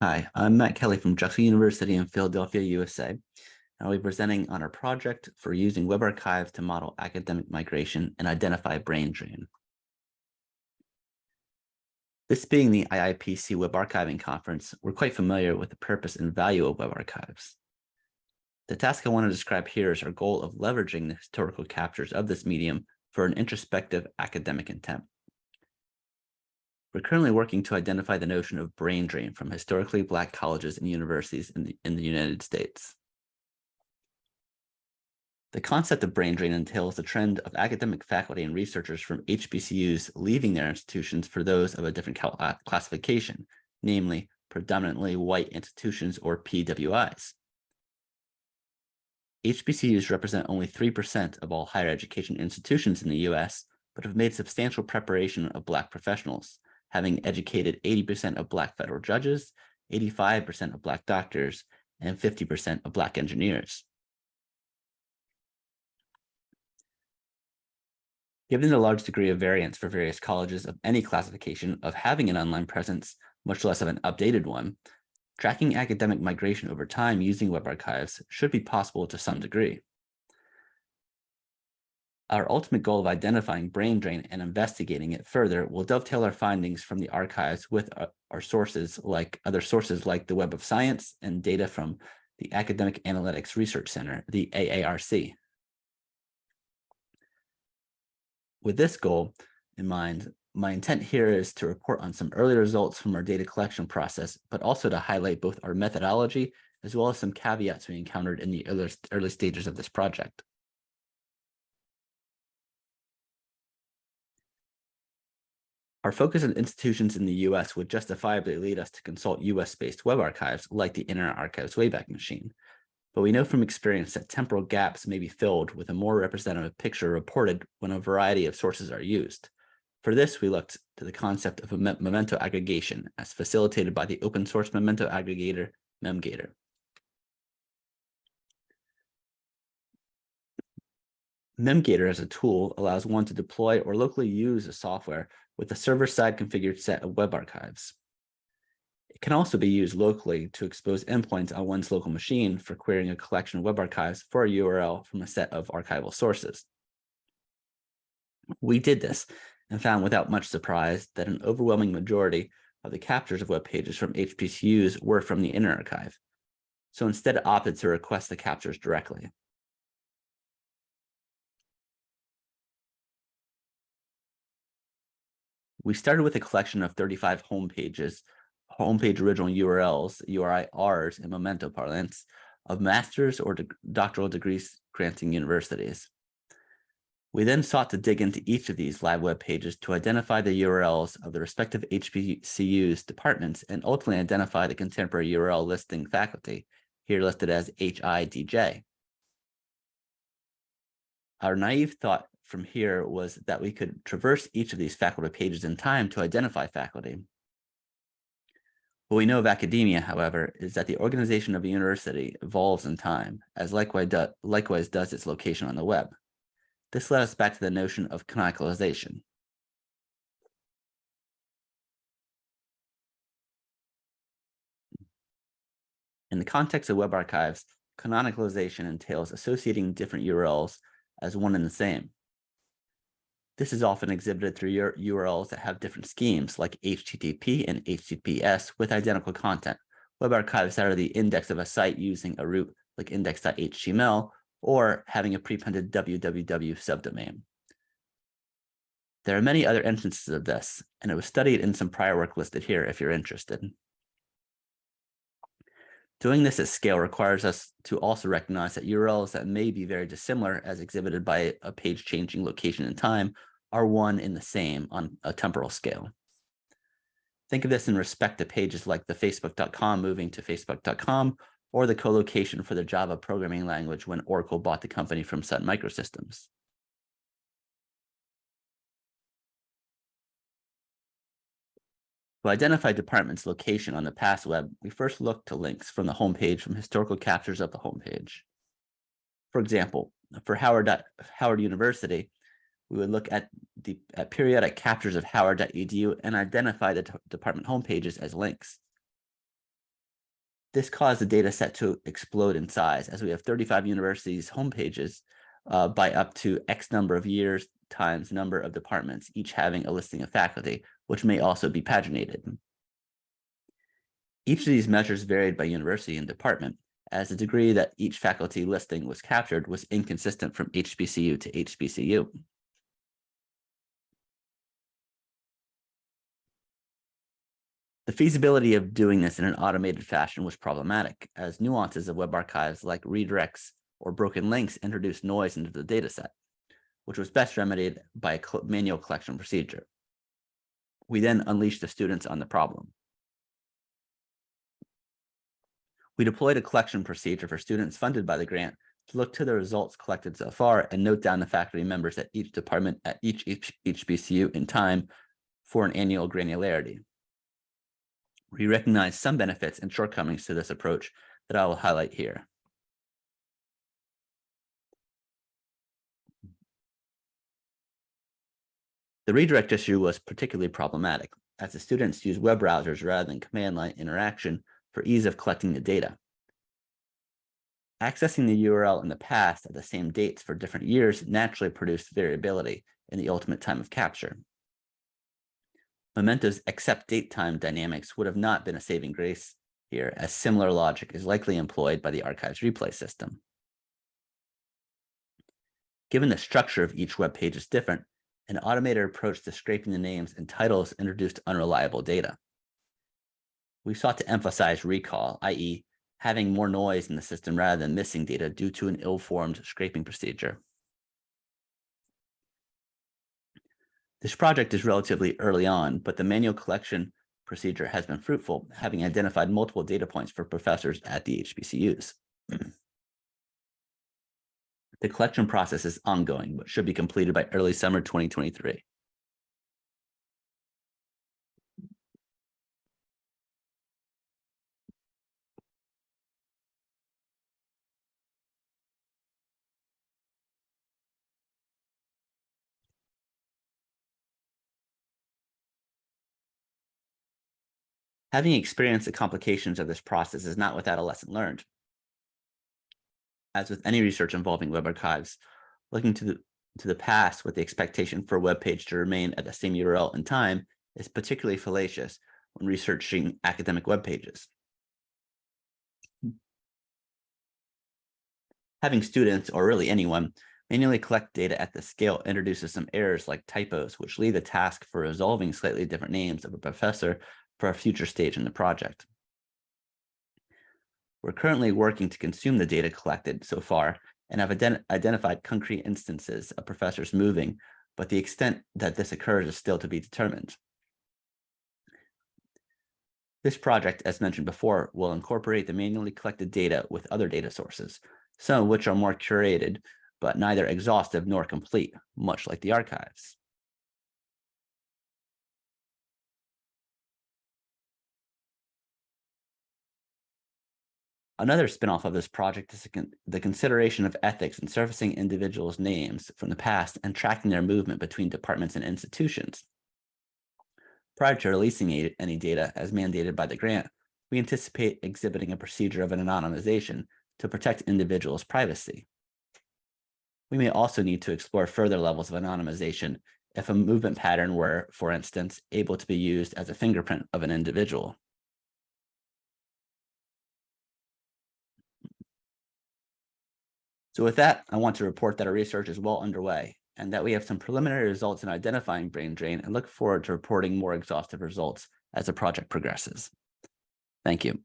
Hi, I'm Matt Kelly from Drexel University in Philadelphia, USA, and I'll be presenting on our project for using web archives to model academic migration and identify brain drain. This being the IIPC Web Archiving Conference, we're quite familiar with the purpose and value of web archives. The task I want to describe here is our goal of leveraging the historical captures of this medium for an introspective academic intent. We're currently working to identify the notion of brain drain from historically Black colleges and universities in the United States. The concept of brain drain entails the trend of academic faculty and researchers from HBCUs leaving their institutions for those of a different classification, namely predominantly white institutions or PWIs. HBCUs represent only 3% of all higher education institutions in the US, but have made substantial preparation of Black professionals, having educated 80% of Black federal judges, 85% of Black doctors, and 50% of Black engineers. Given the large degree of variance for various colleges of any classification of having an online presence, much less of an updated one, tracking academic migration over time using web archives should be possible to some degree. Our ultimate goal of identifying brain drain and investigating it further will dovetail our findings from the archives with our sources like other sources like the Web of Science and data from the Academic Analytics Research Center, the AARC. With this goal in mind, my intent here is to report on some early results from our data collection process, but also to highlight both our methodology as well as some caveats we encountered in the early stages of this project. Our focus on institutions in the US would justifiably lead us to consult US-based web archives like the Internet Archive's Wayback Machine. But we know from experience that temporal gaps may be filled with a more representative picture reported when a variety of sources are used. For this, we looked to the concept of a memento aggregation as facilitated by the open source memento aggregator, Memgator. Memgator as a tool allows one to deploy or locally use a software with a server-side configured set of web archives. It can also be used locally to expose endpoints on one's local machine for querying a collection of web archives for a URL from a set of archival sources. We did this and found without much surprise that an overwhelming majority of the captures of web pages from HBCUs were from the Internet Archive, so instead opted to request the captures directly. We started with a collection of 35 homepage original URLs, URIs in Memento parlance, of master's or doctoral degrees granting universities. We then sought to dig into each of these live web pages to identify the URLs of the respective HBCU's departments and ultimately identify the contemporary URL listing faculty, here listed as HIDJ. Our naive thought from here was that we could traverse each of these faculty pages in time to identify faculty. What we know of academia, however, is that the organization of a university evolves in time, as likewise does its location on the web. This led us back to the notion of canonicalization. In the context of web archives, canonicalization entails associating different URLs as one and the same. This is often exhibited through URLs that have different schemes like HTTP and HTTPS with identical content, web archives that are the index of a site using a root like index.html or having a prepended www subdomain. There are many other instances of this, and it was studied in some prior work listed here if you're interested. Doing this at scale requires us to also recognize that URLs that may be very dissimilar as exhibited by a page changing location and time are one and the same on a temporal scale. Think of this in respect to pages like the facebook.com moving to facebook.com or the co-location for the Java programming language when Oracle bought the company from Sun Microsystems. To identify departments' location on the past web, we first look to links from the homepage from historical captures of the homepage. For example, for Howard University, we would look at periodic captures of howard.edu and identify the department homepages as links. This caused the data set to explode in size, as we have 35 universities' homepages by up to X number of years times number of departments, each having a listing of faculty, which may also be paginated. Each of these measures varied by university and department, as the degree that each faculty listing was captured was inconsistent from HBCU to HBCU. The feasibility of doing this in an automated fashion was problematic, as nuances of web archives like redirects or broken links introduced noise into the dataset, which was best remedied by a manual collection procedure. We then unleashed the students on the problem. We deployed a collection procedure for students funded by the grant to look to the results collected so far and note down the faculty members at each department at each HBCU in time for an annual granularity. We recognize some benefits and shortcomings to this approach that I will highlight here. The redirect issue was particularly problematic, as the students use web browsers rather than command line interaction for ease of collecting the data. Accessing the URL in the past at the same dates for different years naturally produced variability in the ultimate time of capture. Memento's accept date time dynamics would have not been a saving grace here, as similar logic is likely employed by the archives replay system. Given the structure of each web page is different, an automated approach to scraping the names and titles introduced unreliable data. We sought to emphasize recall, i.e., having more noise in the system rather than missing data due to an ill-formed scraping procedure. This project is relatively early on, but the manual collection procedure has been fruitful, having identified multiple data points for professors at the HBCUs. The collection process is ongoing, but should be completed by early summer 2023. Having experienced the complications of this process is not without a lesson learned. As with any research involving web archives, looking to the past with the expectation for a web page to remain at the same URL in time is particularly fallacious when researching academic web pages. Having students, or really anyone, manually collect data at this scale introduces some errors like typos, which leave the task for resolving slightly different names of a professor for a future stage in the project. We're currently working to consume the data collected so far and have identified concrete instances of professors moving, but the extent that this occurs is still to be determined. This project, as mentioned before, will incorporate the manually collected data with other data sources, some of which are more curated, but neither exhaustive nor complete, much like the archives. Another spinoff of this project is the consideration of ethics in surfacing individuals' names from the past and tracking their movement between departments and institutions. Prior to releasing any data as mandated by the grant, we anticipate exhibiting a procedure of an anonymization to protect individuals' privacy. We may also need to explore further levels of anonymization if a movement pattern were, for instance, able to be used as a fingerprint of an individual. So with that, I want to report that our research is well underway and that we have some preliminary results in identifying brain drain and look forward to reporting more exhaustive results as the project progresses. Thank you.